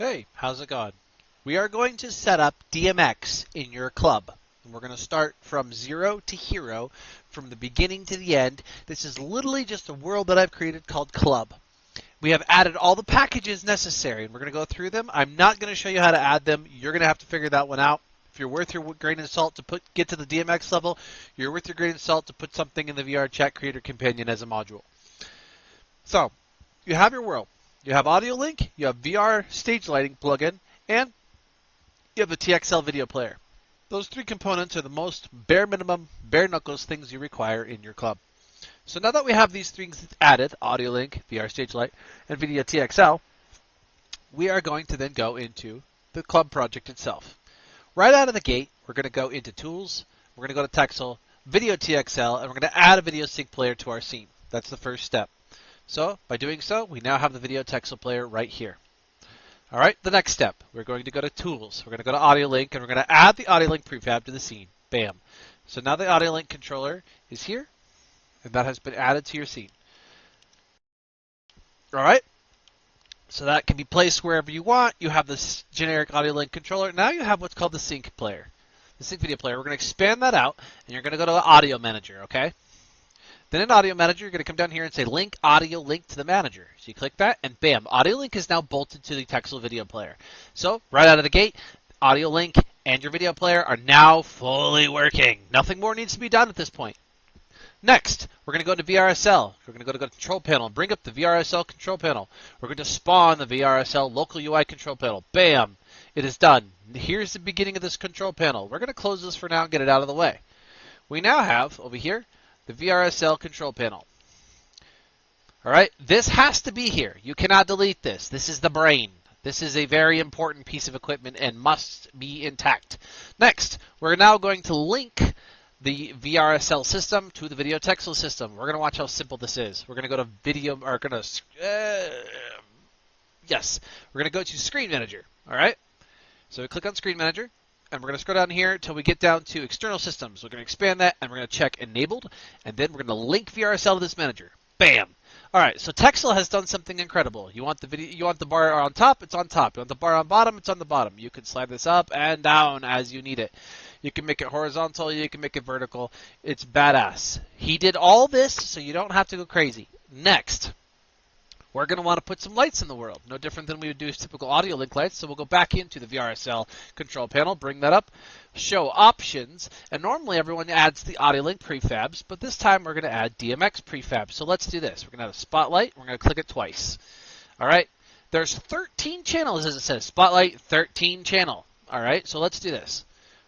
Hey, how's it going? We are going to set up DMX in your club. And we're going to start from 0 to hero, from the beginning to the end. This is literally just a world that I've created called Club. We have added all the packages necessary, and we're going to go through them. I'm not going to show you how to add them. You're going to have to figure that one out. If you're worth your grain of salt to get to the DMX level, you're worth your grain of salt to put something in the VR Chat Creator Companion as a module. So, you have your world. You have audio link, you have VR stage lighting plugin, and you have the TXL video player. Those three components are the most bare minimum, bare knuckles things you require in your club. So now that we have these things added, audio link, VR stage light, and video TXL, we are going to then go into the club project itself. Right out of the gate, we're going to go into tools, we're going to go to TXL, video TXL, and we're going to add a video sync player to our scene. That's the first step. So by doing so, we now have the video TXL player right here. All right, the next step, we're going to go to Tools. We're going to go to Audio Link, and we're going to add the Audio Link prefab to the scene. Bam. So now the Audio Link controller is here, and that has been added to your scene. All right, so that can be placed wherever you want. You have this generic Audio Link controller. Now you have what's called the sync player, the sync video player. We're going to expand that out, and you're going to go to the Audio Manager, okay? Then in Audio Manager, you're going to come down here and say Link Audio Link to the Manager. So you click that, and bam, Audio Link is now bolted to the TXL video player. So right out of the gate, Audio Link and your video player are now fully working. Nothing more needs to be done at this point. Next, we're going to go to VRSL. We're going to go to the control panel and bring up the VRSL control panel. We're going to spawn the VRSL local UI control panel. Bam, it is done. Here's the beginning of this control panel. We're going to close this for now and get it out of the way. We now have, over here, the VRSL control panel. All right, this has to be here. You cannot delete this. This is the brain. This is a very important piece of equipment and must be intact. Next, we're now going to link the VRSL system to the video TXL system. We're going to watch how simple this is. We're going to go to video, or going to, yes, we're going to go to Screen Manager. All right, so we click on Screen Manager. And we're going to scroll down here until we get down to external systems. We're going to expand that, and we're going to check enabled, and then we're going to link VRSL to this manager. Bam! All right, so TXL has done something incredible. You want the bar on top, it's on top. You want the bar on bottom, it's on the bottom. You can slide this up and down as you need it. You can make it horizontal, you can make it vertical. It's badass. He did all this so you don't have to go crazy. Next, we're going to want to put some lights in the world. No different than we would do with typical audio link lights. So we'll go back into the VRSL control panel, bring that up, show options. And normally everyone adds the audio link prefabs, but this time we're going to add DMX prefabs. So let's do this. We're going to have a spotlight. We're going to click it twice. All right. There's 13 channels, as it says. Spotlight, 13 channel. All right. So let's do this.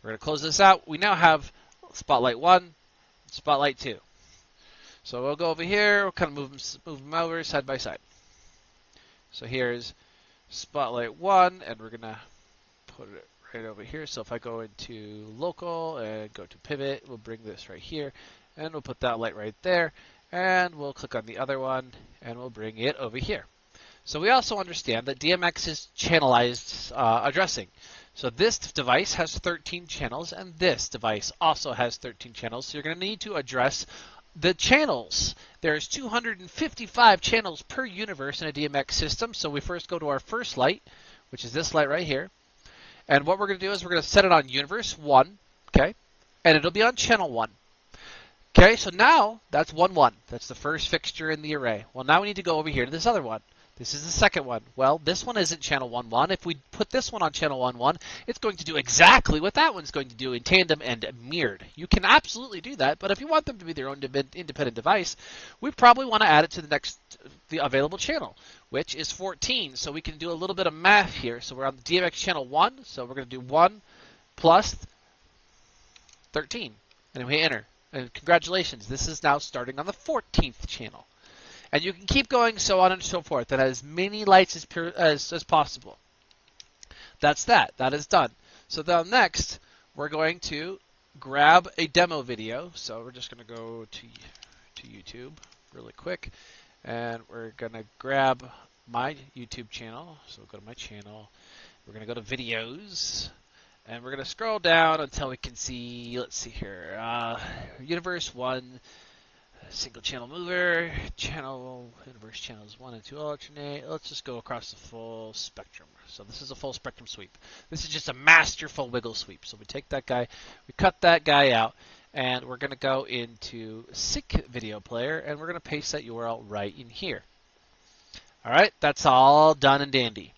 We're going to close this out. We now have Spotlight 1, Spotlight 2. So we'll go over here. We'll kind of move them over side by side. So here's Spotlight 1, and we're going to put it right over here. So if I go into local and go to pivot, we'll bring this right here, and we'll put that light right there. And we'll click on the other one, and we'll bring it over here. So we also understand that DMX is channelized addressing. So this device has 13 channels, and this device also has 13 channels. So you're going to need to address the channels. There's 255 channels per universe in a DMX system. So we first go to our first light, which is this light right here. And what we're going to do is we're going to set it on universe 1, okay? And it'll be on channel 1. Okay, so now that's 1, 1. That's the first fixture in the array. Well, now we need to go over here to this other one. This is the second one. Well, this one isn't channel 1, 1. If we put this one on channel 1, 1, it's going to do exactly what that one's going to do in tandem and mirrored. You can absolutely do that, but if you want them to be their own independent device, we probably want to add it to the available channel, which is 14. So we can do a little bit of math here. So we're on the DMX channel 1, so we're going to do 1 plus 13. And we hit enter. And congratulations, this is now starting on the 14th channel. And you can keep going, so on and so forth, and as many lights as possible. That's that. That is done. So then next, we're going to grab a demo video. So we're just going to go to YouTube really quick, and we're going to grab my YouTube channel. So we'll go to my channel. We're going to go to videos, and we're going to scroll down until we can see, let's see here, Universe 1. Single channel mover, channel, inverse channels 1 and 2 alternate. Let's just go across the full spectrum. So this is a full spectrum sweep. This is just a masterful wiggle sweep. So we take that guy, we cut that guy out, and we're going to go into sync video player, and we're going to paste that URL right in here. All right, that's all done and dandy.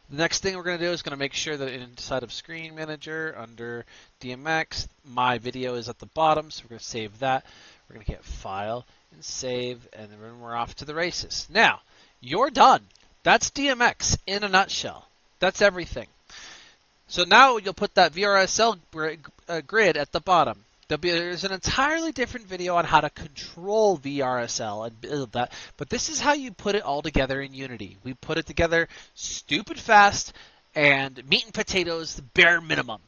The next thing we're going to do is going to make sure that inside of Screen Manager under DMX, my video is at the bottom, so we're going to save that. We're going to get File and Save, and then we're off to the races. Now, you're done. That's DMX in a nutshell. That's everything. So now you'll put that VRSL grid at the bottom. There's an entirely different video on how to control VRSL and build that, but this is how you put it all together in Unity. We put it together stupid fast and meat and potatoes, the bare minimum.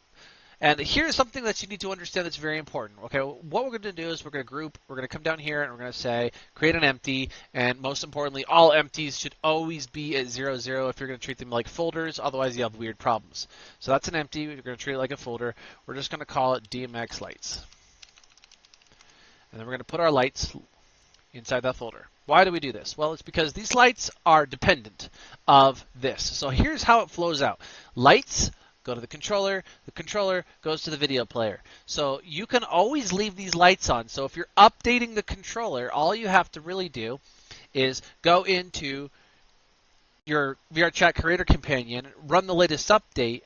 And here's something that you need to understand that's very important. Okay, what we're going to do is we're going to group, we're going to come down here and we're going to say create an empty, and most importantly, all empties should always be at 0, 0 if you're going to treat them like folders, otherwise you have weird problems. So that's an empty, we're going to treat it like a folder. We're just going to call it DMX lights. And then we're going to put our lights inside that folder. Why do we do this? Well, it's because these lights are dependent of this. So here's how it flows out. Lights go to the controller goes to the video player. So you can always leave these lights on. So if you're updating the controller, all you have to really do is go into your VRChat Creator Companion, run the latest update,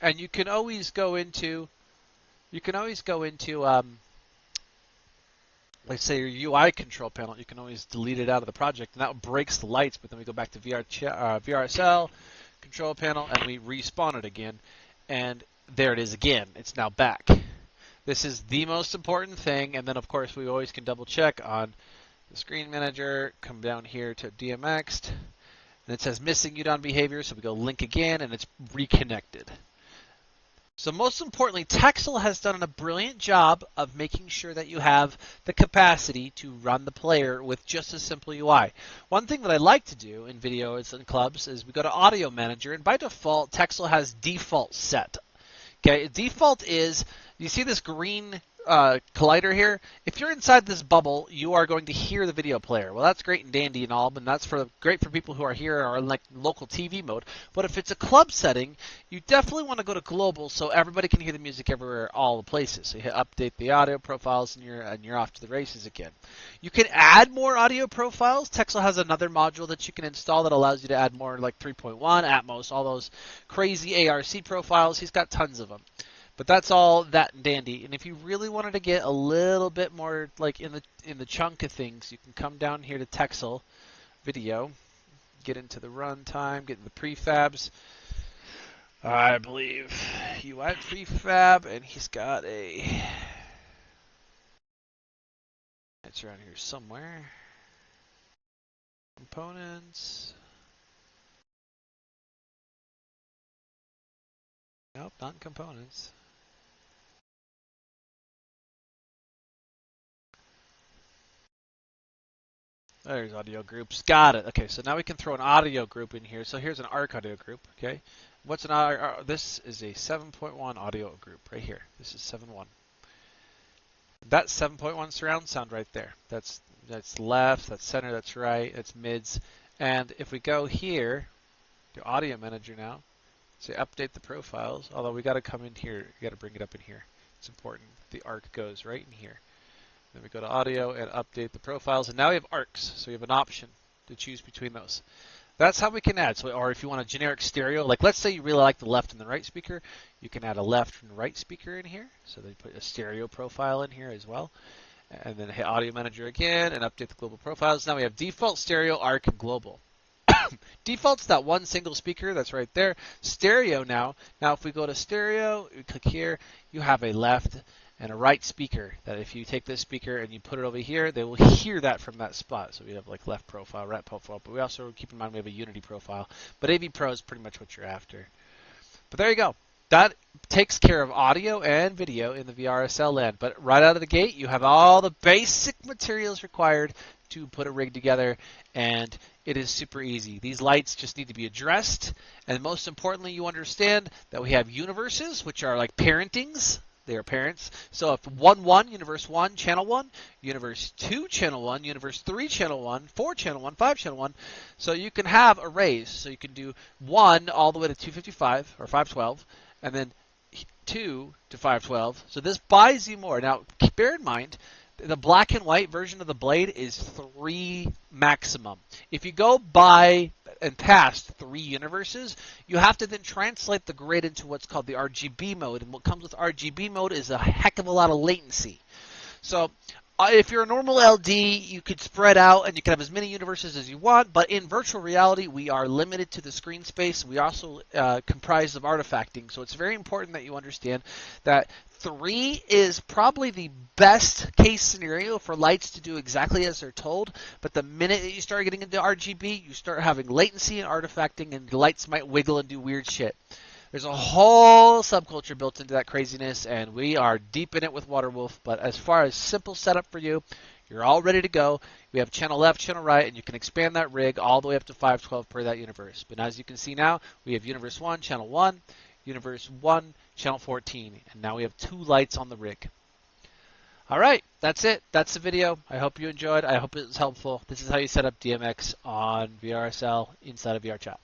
and you can always go into let's say your UI control panel. You can always delete it out of the project, and that breaks the lights. But then we go back to VRSL control panel, and we respawn it again, and there it is again. It's now back. This is the most important thing, and then of course we always can double check on the Screen Manager, come down here to DMX, and it says missing UDON behavior, so we go link again, and it's reconnected. So most importantly, TXL has done a brilliant job of making sure that you have the capacity to run the player with just a simple UI. One thing that I like to do in videos and clubs is we go to Audio Manager, and by default, TXL has default set. Okay, default is, you see this green collider here? If you're inside this bubble, you are going to hear the video player. Well, that's great and dandy and all, and that's great for people who are here or in like local TV mode. But if it's a club setting, you definitely want to go to global so everybody can hear the music everywhere, all the places. So you hit update the audio profiles, and you're off to the races again. You can add more audio profiles. TXL has another module that you can install that allows you to add more, like 3.1, Atmos, all those crazy ARC profiles. He's got tons of them. But that's all that and dandy. And if you really wanted to get a little bit more like in the chunk of things, you can come down here to TXL video, get into the runtime, get into the prefabs. I believe UI prefab, and he's got a. It's around here somewhere. Components. Nope, not components. There's audio groups. Got it. Okay, so now we can throw an audio group in here. So here's an ARC audio group. Okay, what's an ARC? This is a 7.1 audio group right here. This is 7.1. That's 7.1 surround sound right there. That's left. That's center. That's right. That's mids. And if we go here to Audio Manager now, say update the profiles. Although we got to come in here. You got to bring it up in here. It's important. The ARC goes right in here. Then we go to audio and update the profiles, and now we have ARCs, so you have an option to choose between those. That's how we can add. So, or if you want a generic stereo, like let's say you really like the left and the right speaker, you can add a left and right speaker in here. So they put a stereo profile in here as well. And then hit Audio Manager again and update the global profiles. Now we have default, stereo, ARC, and global. Default's that one single speaker that's right there. Stereo now. Now if we go to stereo, we click here, you have a left and a right speaker that if you take this speaker and you put it over here, they will hear that from that spot. So we have like left profile, right profile, but we also keep in mind we have a Unity profile. But AV Pro is pretty much what you're after. But there you go. That takes care of audio and video in the VRSL land. But right out of the gate, you have all the basic materials required to put a rig together, and it is super easy. These lights just need to be addressed, and most importantly, you understand that we have universes, which are like parentings. They are parents. So if 1, 1, universe 1, channel 1, universe 2, channel 1, universe 3, channel 1, 4, channel 1, 5, channel 1. So you can have arrays. So you can do 1 all the way to 255 or 512, and then 2 to 512. So this buys you more. Now, bear in mind, the black and white version of the blade is 3 maximum. If you go by and past 3 universes, you have to then translate the grid into what's called the RGB mode. And what comes with RGB mode is a heck of a lot of latency. So if you're a normal LD, you could spread out and you can have as many universes as you want, but in virtual reality, we are limited to the screen space. We also comprise of artifacting, so it's very important that you understand that 3 is probably the best case scenario for lights to do exactly as they're told, but the minute that you start getting into RGB, you start having latency and artifacting, and the lights might wiggle and do weird shit. There's a whole subculture built into that craziness, and we are deep in it with Waterwolf. But as far as simple setup for you, you're all ready to go. We have channel left, channel right, and you can expand that rig all the way up to 512 per that universe. But as you can see now, we have universe 1, channel 1, universe 1, channel 14, and now we have 2 lights on the rig. All right, that's it. That's the video. I hope you enjoyed. I hope it was helpful. This is how you set up DMX on VRSL inside of VRChat.